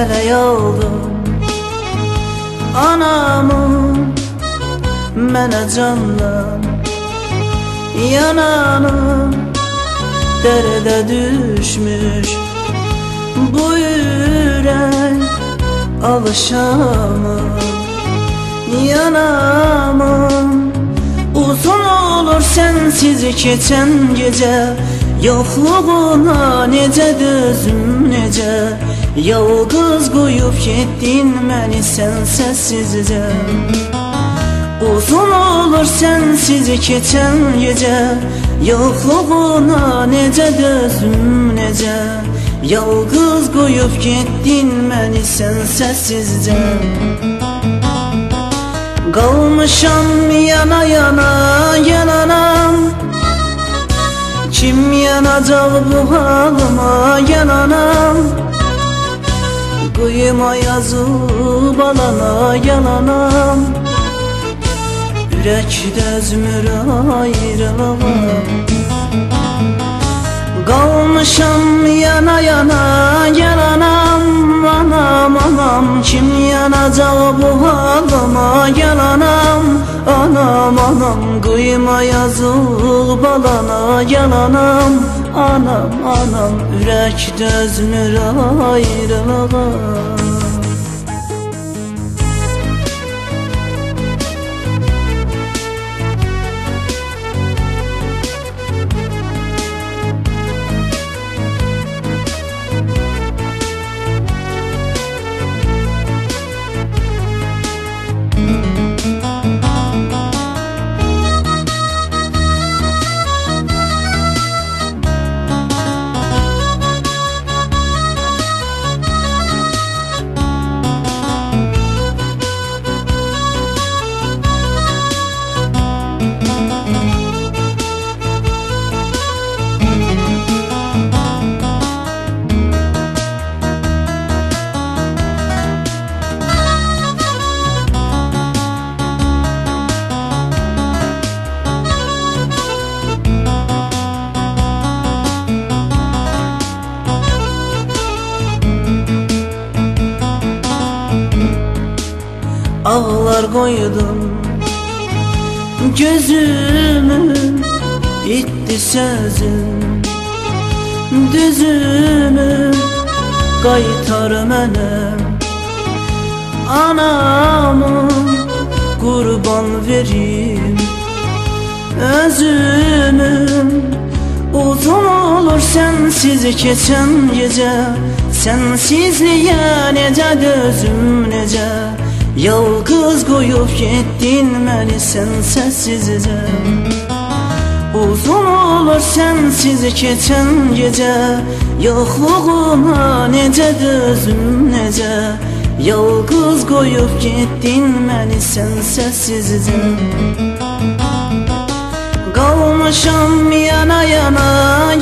fələk aldım anamı, mənə candan yananım, dərdə düşmüş bu ürək, alışamam yanamam. Uzun olur sensiz keçən gecə, yoxluğuna necə dözüm necə, yalqız qoyub getdin məni sən səssizcə. Uzun olur sensiz keçən gecə, yoxluğuna necə dözüm necə, yalqız qoyub getdin məni sən səssizcə. Qalmışam yana yana yananam, kim yanacaq bu halıma yalanam. Qıyma yazıb alana yalanam, ürəkdə üzmür ayrılığa. Qalmışam yana yana yalanam, anam anam, kim yanacaq bu halıma yalanam. Anam anam, qıyma yazıb alana yalanam. Anam anam, ürəkdə üzmür ayrılığa. Ağlar qoydum gözümü, itdi sözüm düzümü, qaytar mənə anamı, qurban verim özümü. Uzun olur sensiz keçən gecə, sensizliyə necə dözüm necə, yalqız qoyub getdin məni sən səssizcə. Uzun olur sensiz keçən gecə, yoxluğuna necə dözüm necə, yalqız qoyub getdin məni sən səssizcə. Qalmışam yana yana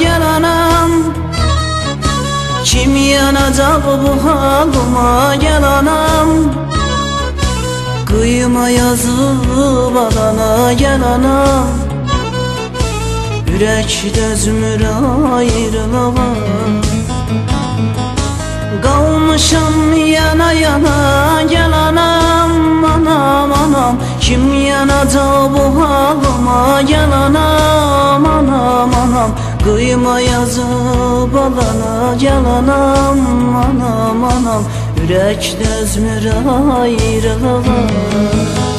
yalanam, kim yanacaq bu halıma yalanam. Qıyma yazıb alana yalanam, ürəkdə üzmür ayrılığa. Qalmışam yana yana yalanam, anam anam, kim yanacaq bu halıma yalanam. Anam anam, qıyma yazıb alana yalanam. Anam anam, ürəkdə üzmür ayrılığa.